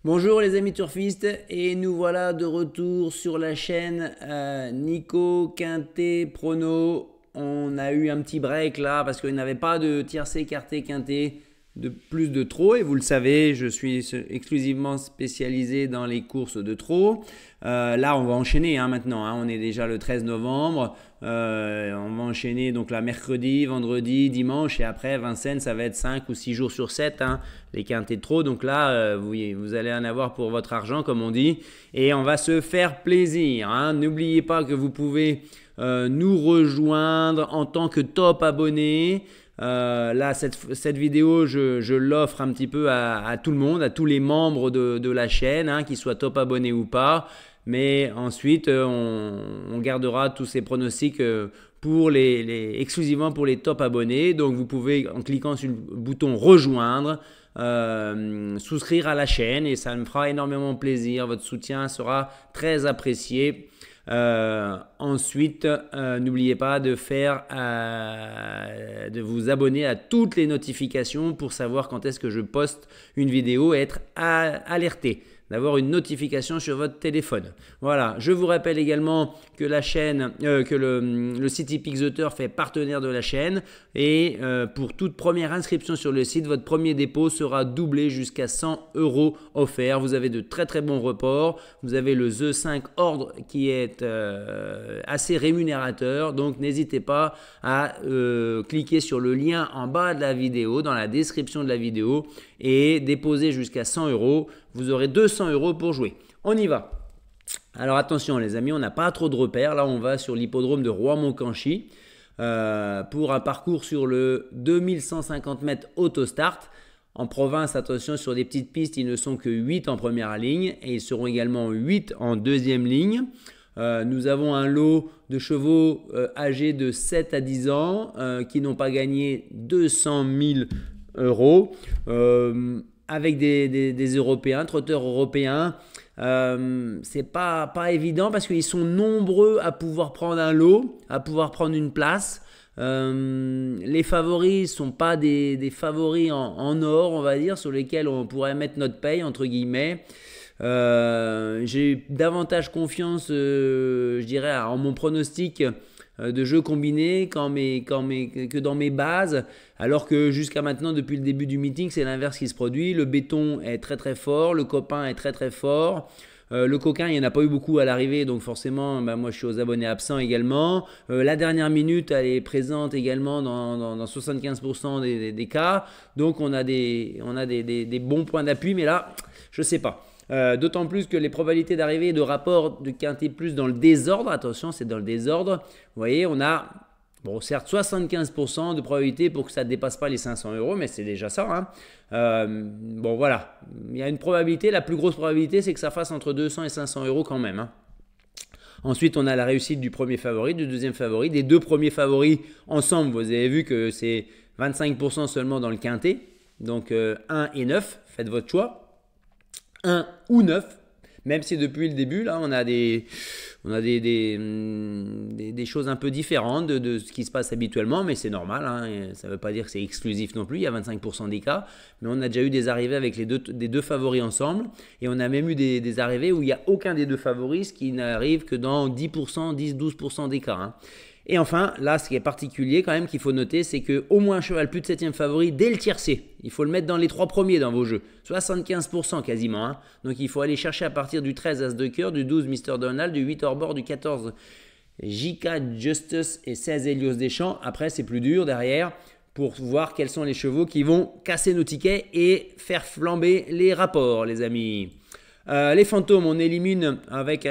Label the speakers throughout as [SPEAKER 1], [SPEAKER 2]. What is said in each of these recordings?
[SPEAKER 1] Bonjour les amis turfistes et nous voilà de retour sur la chaîne Nico Quintet Prono. On a eu un petit break là parce qu'il n'avait pas de tiercé quarté quintet de plus de trot et vous le savez, je suis exclusivement spécialisé dans les courses de trot. Là on va enchaîner maintenant, on est déjà le 13 novembre. On va enchaîner donc là mercredi, vendredi, dimanche et après Vincennes ça va être 5 ou 6 jours sur 7 les quintets de trop. Donc là vous allez en avoir pour votre argent comme on dit et on va se faire plaisir. N'oubliez pas que vous pouvez nous rejoindre en tant que top abonné. Là, cette vidéo, je l'offre un petit peu à tout le monde, à tous les membres de la chaîne, qu'ils soient top abonnés ou pas. Mais ensuite, on gardera tous ces pronostics exclusivement pour les top abonnés. Donc, vous pouvez, en cliquant sur le bouton rejoindre, souscrire à la chaîne et ça me fera énormément plaisir. Votre soutien sera très apprécié. Ensuite, n'oubliez pas de vous abonner à toutes les notifications pour savoir quand est-ce que je poste une vidéo et être alerté, d'avoir une notification sur votre téléphone. Voilà, je vous rappelle également que la chaîne, que le site Hippique The Turf est partenaire de la chaîne et pour toute première inscription sur le site, votre premier dépôt sera doublé jusqu'à 100 € offerts. Vous avez de très très bons reports. Vous avez le The 5 Ordre qui est assez rémunérateur. Donc n'hésitez pas à cliquer sur le lien en bas de la vidéo, dans la description de la vidéo et déposer jusqu'à 100 €. Vous aurez 200 € pour jouer. On y va. Alors attention les amis, on n'a pas trop de repères. Là on va sur l'hippodrome de Roy-Moncanchy pour un parcours sur le 2150 mètres autostart. En province, attention, sur des petites pistes, ils ne sont que 8 en première ligne et ils seront également 8 en deuxième ligne. Nous avons un lot de chevaux âgés de 7 à 10 ans qui n'ont pas gagné 200 000 €. Avec des Européens, trotteurs européens. C'est pas évident parce qu'ils sont nombreux à pouvoir prendre un lot, à pouvoir prendre une place. Les favoris ne sont pas des favoris en or, on va dire, sur lesquels on pourrait mettre notre paye, entre guillemets. J'ai davantage confiance, je dirais, en mon pronostic de jeu combiné que dans mes bases, alors que jusqu'à maintenant, depuis le début du meeting, c'est l'inverse qui se produit. Le béton est très très fort, le copain est très très fort. Le coquin, il n'y en a pas eu beaucoup à l'arrivée, donc forcément, moi je suis aux abonnés absents également. La dernière minute, elle est présente également dans 75% des cas. Donc on a des bons points d'appui, mais là, je ne sais pas. D'autant plus que les probabilités d'arrivée de rapport de quintet plus dans le désordre, attention c'est dans le désordre, vous voyez on a, bon certes 75% de probabilité pour que ça ne dépasse pas les 500 €, mais c'est déjà ça. Bon voilà, il y a une probabilité, la plus grosse probabilité c'est que ça fasse entre 200 et 500 € quand même. Ensuite, on a la réussite du premier favori, du deuxième favori, des deux premiers favoris ensemble. Vous avez vu que c'est 25% seulement dans le quintet, donc 1 et 9, faites votre choix. 1 ou 9, même si depuis le début là on a des choses un peu différentes de ce qui se passe habituellement, mais c'est normal, ça ne veut pas dire que c'est exclusif non plus, il y a 25% des cas, mais on a déjà eu des arrivées avec les deux favoris ensemble, et on a même eu des arrivées où il n'y a aucun des deux favoris qui n'arrive que dans 10%, 10-12% des cas. Et enfin, là, ce qui est particulier quand même qu'il faut noter, c'est qu'au moins un cheval plus de 7e favori dès le tiercé. Il faut le mettre dans les 3 premiers dans vos jeux. 75% quasiment. Donc il faut aller chercher à partir du 13 As de cœur, du 12 Mr. Donald, du 8 Orbor, du 14 JK Justice et 16 Helios Deschamps. Après, c'est plus dur derrière pour voir quels sont les chevaux qui vont casser nos tickets et faire flamber les rapports, les amis. Les fantômes, on élimine avec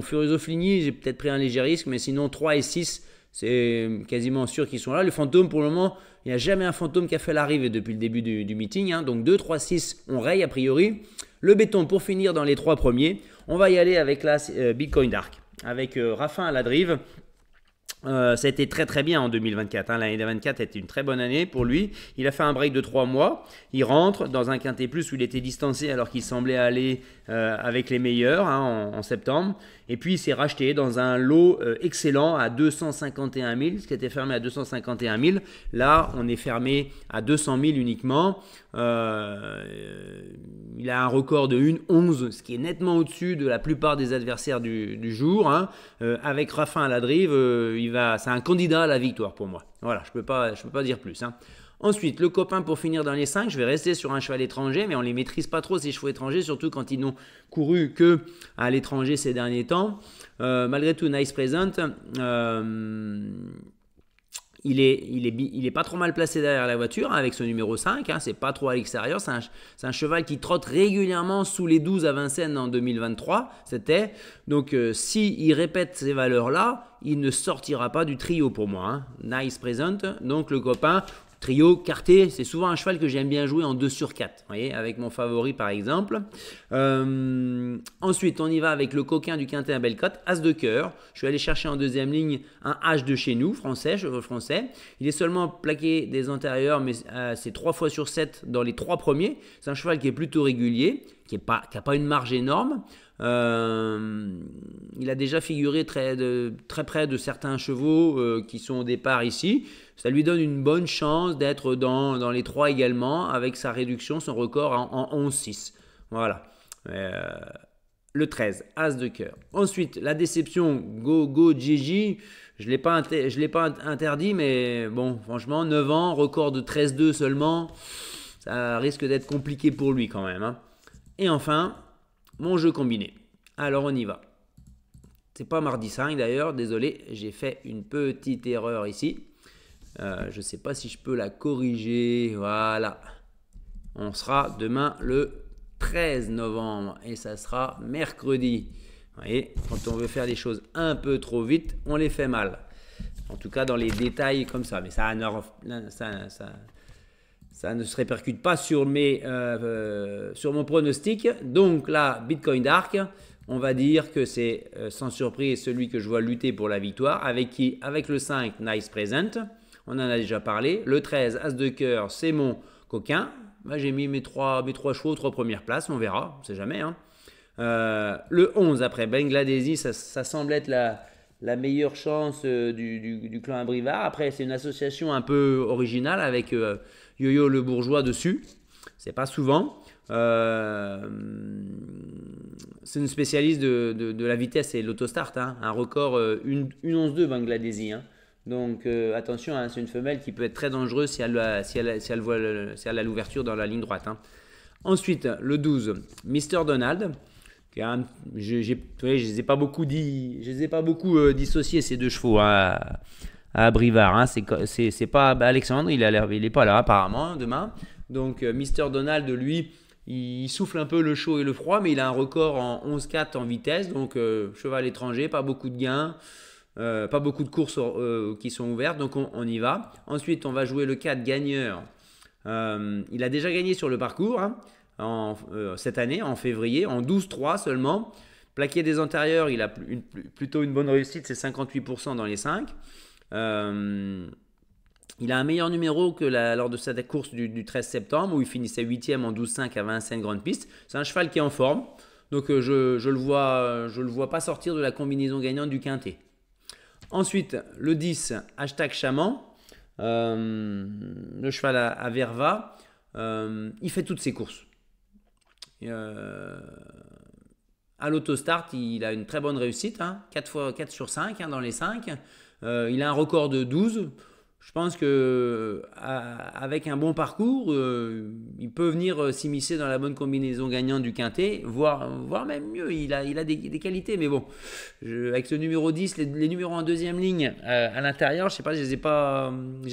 [SPEAKER 1] Furioso Fligny, j'ai peut-être pris un léger risque, mais sinon 3 et 6, c'est quasiment sûr qu'ils sont là. Les fantômes, pour le moment, il n'y a jamais un fantôme qui a fait l'arrivée depuis le début du meeting. Donc 2, 3, 6, on raye a priori. Le béton pour finir dans les 3 premiers. On va y aller avec la Bitcoin Dark, avec Raffin à la drive. Ça a été très très bien en 2024. L'année 2024 était une très bonne année pour lui. Il a fait un break de 3 mois. Il rentre dans un quintet plus où il était distancé alors qu'il semblait aller avec les meilleurs en septembre. Et puis il s'est racheté dans un lot excellent à 251 000, ce qui était fermé à 251 000. Là, on est fermé à 200 000 uniquement. Il il a un record de 1,11, ce qui est nettement au-dessus de la plupart des adversaires du jour. Hein. Avec Raffin à la drive, c'est un candidat à la victoire pour moi. Voilà, je peux pas dire plus. Hein. Ensuite, le copain pour finir dans les 5, je vais rester sur un cheval étranger, mais on ne les maîtrise pas trop ces chevaux étrangers, surtout quand ils n'ont couru que à l'étranger ces derniers temps. Malgré tout, Nice Present, il est pas trop mal placé derrière la voiture hein, avec ce numéro 5, hein, c'est pas trop à l'extérieur, c'est un cheval qui trotte régulièrement sous les 12 à Vincennes en 2023, c'était. Donc s'il répète ces valeurs-là, il ne sortira pas du trio pour moi. Hein. Nice Present, donc le copain. Trio, quarté, c'est souvent un cheval que j'aime bien jouer en 2 sur 4, vous voyez, avec mon favori par exemple. Ensuite, on y va avec le coquin du quintet à belle cote, As de cœur. Je suis allé chercher en deuxième ligne un H de chez nous, cheval français. Il est seulement plaqué des antérieurs, mais c'est 3 fois sur 7 dans les 3 premiers. C'est un cheval qui est plutôt régulier, qui n'a pas une marge énorme. Il a déjà figuré très près de certains chevaux qui sont au départ ici. Ça lui donne une bonne chance d'être dans les 3 également, avec sa réduction, son record en 11,6. Voilà. Le 13, As de cœur. Ensuite, la déception, Go Gigi. Je ne l'ai pas interdit, mais bon, franchement, 9 ans, record de 13,2 seulement. Ça risque d'être compliqué pour lui quand même. Hein. Et enfin, mon jeu combiné. Alors, on y va. C'est pas mardi 5 d'ailleurs, désolé, j'ai fait une petite erreur ici. Je ne sais pas si je peux la corriger. Voilà. On sera demain le 13 novembre et ça sera mercredi. Vous voyez, quand on veut faire les choses un peu trop vite, on les fait mal. En tout cas, dans les détails comme ça. Mais ça ne se répercute pas sur mon pronostic. Donc là, Bitcoin Dark, on va dire que c'est sans surprise celui que je vois lutter pour la victoire. Avec le 5, Nice Present. On en a déjà parlé. Le 13, As de cœur, c'est mon coquin. Bah, j'ai mis mes trois chevaux aux 3 premières places. On verra, on ne sait jamais. Hein. Le 11, après Bangladeshi, ça semble être la meilleure chance du clan Abrivard. Après, c'est une association un peu originale avec Yo-Yo le Bourgeois dessus. C'est pas souvent. C'est une spécialiste de la vitesse et l'autostart. Hein. Un record 1,11,2 Bangladeshi. Hein. Donc attention, hein, c'est une femelle qui peut être très dangereuse si elle a l'ouverture dans la ligne droite. Hein. Ensuite, le 12, Mr. Donald. Je ne les ai pas beaucoup dissociés ces 2 chevaux hein, à Brivard. Hein. C'est pas Alexandre, il n'est pas là apparemment demain. Donc Mr. Donald, lui, il souffle un peu le chaud et le froid, mais il a un record en 11,4 en vitesse. Donc cheval étranger, pas beaucoup de gains. Pas beaucoup de courses qui sont ouvertes, donc on y va. Ensuite, on va jouer le 4 gagneur. Il a déjà gagné sur le parcours hein, cette année, en février, en 12,3 seulement. Plaqué des antérieurs, il a plutôt une bonne réussite, c'est 58% dans les 5. Il a un meilleur numéro que lors de cette course du 13 septembre, où il finissait 8e en 12,5 à Vincennes Grande Piste. C'est un cheval qui est en forme, donc je le vois pas sortir de la combinaison gagnante du quintet. Ensuite, le 10, hashtag Chaman, le cheval à Verva, il fait toutes ses courses. À l'autostart, il a une très bonne réussite, hein, 4 sur 5 hein, dans les 5. Il a un record de 12. Je pense qu'avec un bon parcours, il peut venir s'immiscer dans la bonne combinaison gagnante du quintet, voire même mieux. Il a des qualités, mais bon, avec ce numéro 10, les numéros en deuxième ligne à l'intérieur, je sais pas, je les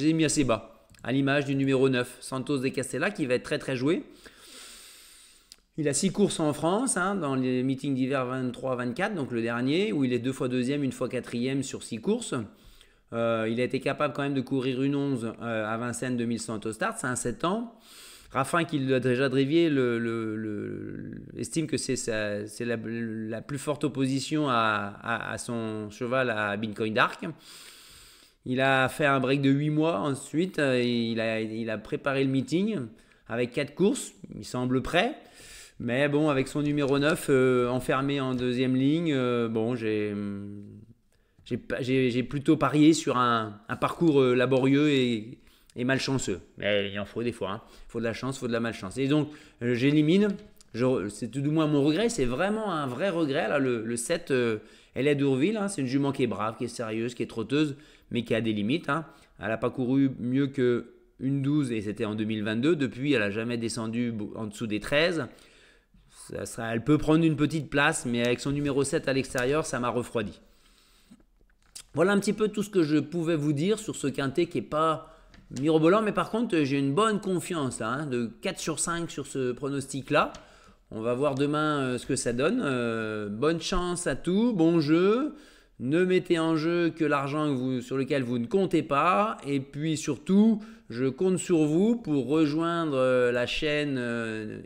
[SPEAKER 1] ai mis assez bas, à l'image du numéro 9, Santos de Castella, qui va être très très joué. Il a 6 courses en France, hein, dans les meetings d'hiver 23-24, donc le dernier, où il est 2 fois deuxième, 1 fois quatrième sur 6 courses. Il a été capable quand même de courir une 11 à Vincennes 2100 autostart, c'est un 7 ans. Raffin, qui l'a déjà drivé, estime que c'est la plus forte opposition à son cheval à Bitcoin Dark. Il a fait un break de 8 mois ensuite, il a préparé le meeting avec 4 courses, il semble prêt. Mais bon, avec son numéro 9 enfermé en deuxième ligne, bon, j'ai plutôt parié sur un parcours laborieux et malchanceux. Mais il en faut des fois. Hein. Il faut de la chance, il faut de la malchance. Et donc, j'élimine C'est tout du moins mon regret, c'est vraiment un vrai regret. Là, le 7, elle est d'Urville, hein, c'est une jument qui est brave, qui est sérieuse, qui est trotteuse, mais qui a des limites. Hein. Elle n'a pas couru mieux que une 12 et c'était en 2022. Depuis, elle n'a jamais descendu en dessous des 13. Elle peut prendre une petite place, mais avec son numéro 7 à l'extérieur, ça m'a refroidi. Voilà un petit peu tout ce que je pouvais vous dire sur ce quintet qui n'est pas mirobolant, mais par contre, j'ai une bonne confiance, là, hein, de 4 sur 5 sur ce pronostic-là. On va voir demain ce que ça donne. Bonne chance à tout, bon jeu. Ne mettez en jeu que l'argent sur lequel vous ne comptez pas. Et puis surtout, je compte sur vous pour rejoindre la chaîne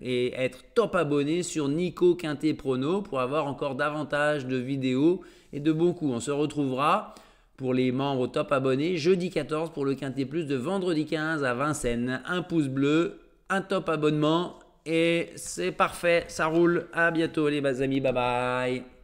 [SPEAKER 1] et être top abonné sur Nico Quintet Prono pour avoir encore davantage de vidéos et de bons coups. On se retrouvera pour les membres top abonnés jeudi 14 pour le Quintet Plus de vendredi 15 à Vincennes. Un pouce bleu, un top abonnement et c'est parfait, ça roule. À bientôt les amis, bye bye.